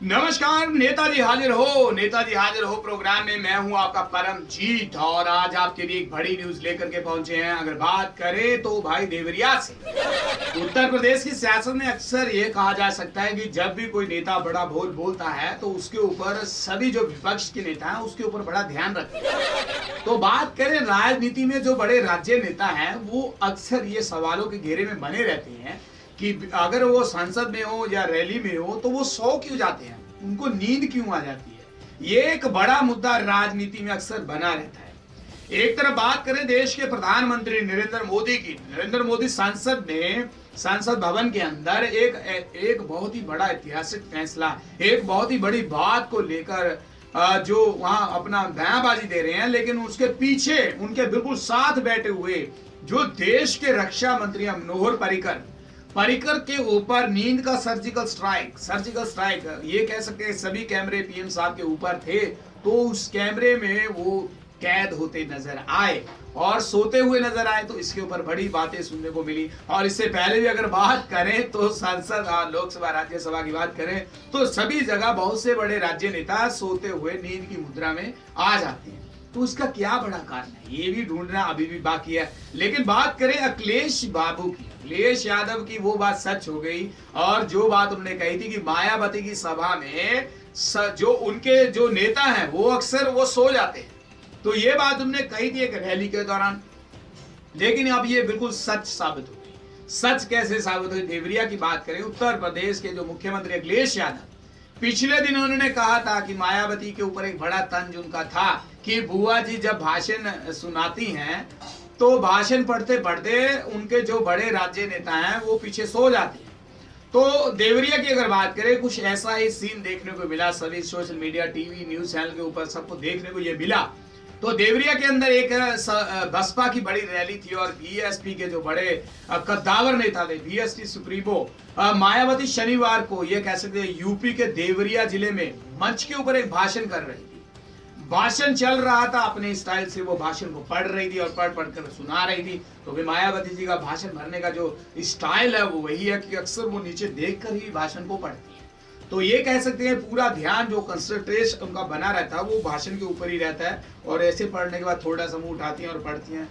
नमस्कार, नेताजी हाजिर हो प्रोग्राम में मैं हूं आपका परमजीत और आज आपके लिए एक बड़ी न्यूज लेकर के पहुंचे हैं। अगर बात करें तो भाई देवरिया से उत्तर प्रदेश की सियासत में अक्सर ये कहा जा सकता है कि जब भी कोई नेता बड़ा बोलता है तो उसके ऊपर सभी जो विपक्ष के नेता हैं उसके ऊपर बड़ा ध्यान रखते हैं। तो बात करें राजनीति में जो बड़े राज्य नेता हैं वो अक्सर ये सवालों के घेरे में बने रहते हैं कि अगर वो संसद में हो या रैली में हो तो वो सो क्यों जाते हैं, उनको नींद क्यों आ जाती है। ये एक बड़ा मुद्दा राजनीति में अक्सर बना रहता है। एक तरफ बात करें देश के प्रधानमंत्री नरेंद्र मोदी की, नरेंद्र मोदी संसद भवन के अंदर एक बहुत ही बड़ा ऐतिहासिक फैसला, एक बहुत ही बड़ी बात को लेकर जो वहां अपना बयानबाजी दे रहे हैं, लेकिन उसके पीछे उनके बिल्कुल साथ बैठे हुए जो देश के रक्षा मंत्री मनोहर पर्रिकर के ऊपर नींद का सर्जिकल स्ट्राइक ये कह सकते हैं। सभी कैमरे पीएम साहब के ऊपर थे तो उस कैमरे में वो कैद होते नजर आए और सोते हुए नजर आए, तो इसके ऊपर बड़ी बातें सुनने को मिली। और इससे पहले भी अगर बात करें तो संसद, लोकसभा, राज्यसभा की बात करें तो सभी जगह बहुत से बड़े राज्य नेता सोते हुए नींद की मुद्रा में आ जाते हैं। तो उसका क्या बड़ा कारण है ये भी ढूंढना अभी भी बाकी है। लेकिन बात करें अखिलेश बाबू की, अखिलेश यादव की, वो बात सच हो गई। और जो बात उन्होंने कही थी कि मायावती की सभा में जो उनके जो नेता हैं वो अक्सर वो सो जाते हैं, तो ये बात उन्होंने कही थी एक रैली के दौरान। लेकिन अब ये बिल्कुल सच साबित हो गई। सच कैसे साबित हुई? देवरिया की बात करें, उत्तर प्रदेश के जो मुख्यमंत्री अखिलेश यादव पिछले दिन उन्होंने कहा था कि मायावती के ऊपर एक बड़ा तंज उनका था कि बुआ जी जब भाषण सुनाती हैं तो भाषण पढ़ते पढ़ते उनके जो बड़े राज्य नेता हैं वो पीछे सो जाते हैं। तो देवरिया की अगर बात करें, कुछ ऐसा ही सीन देखने को मिला। सभी social media, TV, news channel के ऊपर सबको देखने को ये मिला। तो देवरिया के अंदर एक बसपा की बड़ी रैली थी और बीएसपी के जो बड़े कद्दावर नेता थे, बीएसपी सुप्रीमो मायावती, शनिवार को ये कह सकते हैं यूपी के देवरिया जिले में मंच के ऊपर एक भाषण कर रही थी। भाषण चल रहा था, अपने स्टाइल से वो भाषण को पढ़ रही थी और पढ़ कर सुना रही थी। तो भी मायावती जी का भाषण भरने का जो स्टाइल है वो वही है कि अक्सर वो नीचे देखकर ही भाषण को पढ़ती है। तो ये कह सकते हैं पूरा ध्यान जो कंसंट्रेशन उनका बना रहता है वो भाषण के ऊपर ही रहता है। और ऐसे पढ़ने के बाद थोड़ा सा मुंह उठाती हैं और पढ़ती हैं।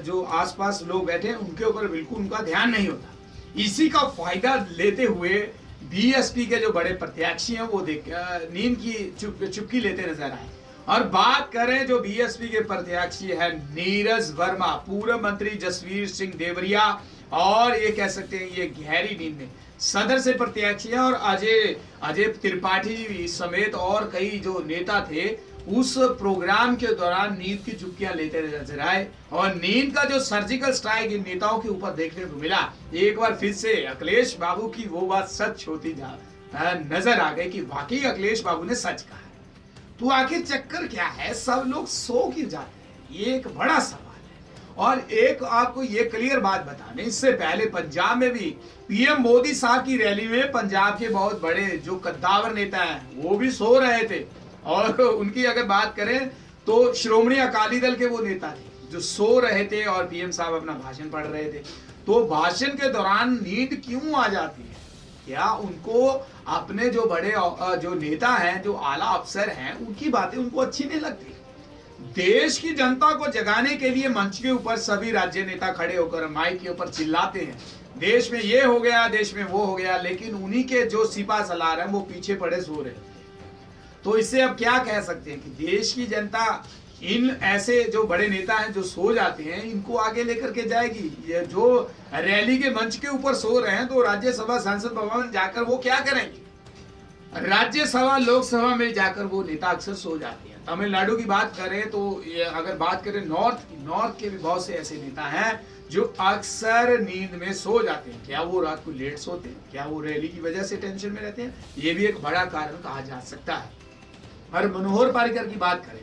जो आसपास लोग बैठे हैं उनके ऊपर बिल्कुल उनका ध्यान नहीं होता। इसी का फायदा लेते हुए बीएसपी के जो बड़े प्रत्याशी हैं वो नींद की चुपकी लेते नजर आए। और बात करें जो बीएसपी के प्रत्याशी है नीरज वर्मा, पूर्व मंत्री जसवीर सिंह देवरिया, और ये कह सकते हैं ये गहरी नींद में सदर से प्रत्याशी है। और अजय त्रिपाठी समेत और कई जो नेता थे उस प्रोग्राम के दौरान नींद की चुटकियां लेते नजर आए। और नींद का जो सर्जिकल स्ट्राइक इन नेताओं के ऊपर देखने को मिला, एक बार फिर से अखिलेश बाबू की वो बात सच होती नजर आ गई कि वाकई अखिलेश बाबू ने सच कहा। तो आखिर चक्कर क्या है, सब लोग सो क्यों जाते हैं, ये एक बड़ा सवाल है। और एक आपको ये क्लियर बात बताने, इससे पहले पंजाब में भी पीएम मोदी साहब की रैली में पंजाब के बहुत बड़े जो कद्दावर नेता हैं वो भी सो रहे थे। और उनकी अगर बात करें तो श्रोमणी अकाली दल के वो नेता थे जो सो रहे थे और पीएम साहब अपना भाषण पढ़ रहे थे। तो भाषण के दौरान नींद क्यों आ जाती है? क्या उनको अपने जो बड़े जो नेता हैं, जो आला अफसर हैं, उनकी बातें उनको अच्छी नहीं लगती? देश की जनता को जगाने के लिए मंच के ऊपर सभी राज्य नेता खड़े होकर माइक के ऊपर चिल्लाते हैं, देश में ये हो गया, देश में वो हो गया, लेकिन उन्हीं के जो सिपा सलार हैं वो पीछे पड़े सो रहे। तो इससे अब क्या कह सकते हैं कि देश की जनता इन ऐसे जो बड़े नेता हैं जो सो जाते हैं इनको आगे लेकर के जाएगी? ये जो रैली के मंच के ऊपर सो रहे हैं तो राज्यसभा, संसद भवन जाकर वो क्या करेंगे? राज्यसभा, लोकसभा में जाकर वो नेता अक्सर सो जाते हैं। तमिलनाडु की बात करें तो अगर बात करें नॉर्थ के भी बहुत से ऐसे नेता हैं जो अक्सर नींद में सो जाते हैं। क्या वो रात को लेट सोते हैं? क्या वो रैली की वजह से टेंशन में रहते हैं? ये भी एक बड़ा कारण कहा जा सकता है। और मनोहर पर्रिकर की बात करें,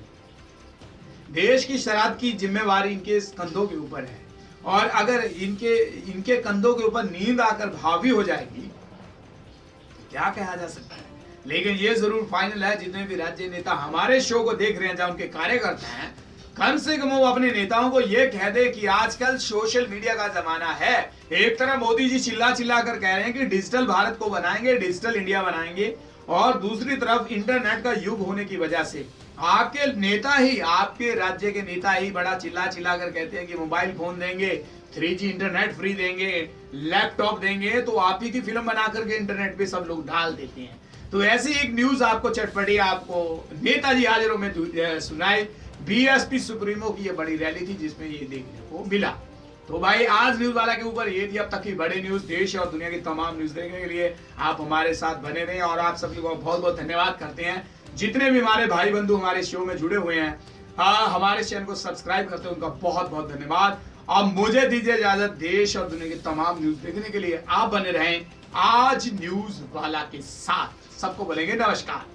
देश की शराब की जिम्मेवारी इनके कंधों के ऊपर है। और अगर इनके कंधों के ऊपर नींद आकर हावी हो जाएगी तो क्या कहा जा सकता है? लेकिन ये जरूर फाइनल है, जितने भी राज्य नेता हमारे शो को देख रहे हैं, जहां उनके कार्यकर्ता हैं, कम से कम वो अपने नेताओं को ये कह दे कि आजकल सोशल मीडिया का जमाना है। एक तरफ मोदी जी चिल्ला चिल्ला कर कह रहे हैं कि डिजिटल भारत को बनाएंगे, डिजिटल इंडिया बनाएंगे, और दूसरी तरफ इंटरनेट का युग होने की वजह से आपके नेता ही, आपके राज्य के नेता ही बड़ा चिल्ला चिल्ला कर कहते हैं कि मोबाइल फोन देंगे, 3G इंटरनेट फ्री देंगे, लैपटॉप देंगे, तो आप ही की फिल्म बना करके इंटरनेट पे सब लोग डाल देते हैं। तो ऐसी एक न्यूज आपको चटपटी आपको नेताजी हाजिरों में सुनाई। बीएसपी सुप्रीमो की ये बड़ी रैली थी जिसमें ये देखने को मिला। तो भाई आज न्यूज वाला के ऊपर ये थी अब तक की बड़ी न्यूज। देश और दुनिया की तमाम न्यूज देखने के लिए आप हमारे साथ बने रहें, और आप सभी को बहुत बहुत धन्यवाद करते हैं जितने भी हमारे भाई बंधु हमारे शो में जुड़े हुए हैं। हमारे चैनल को सब्सक्राइब करते हैं, उनका बहुत बहुत धन्यवाद। अब मुझे दीजिए इजाजत। देश और दुनिया की तमाम न्यूज देखने के लिए आप बने रहें आज न्यूज वाला के साथ। सबको बोलेंगे नमस्कार।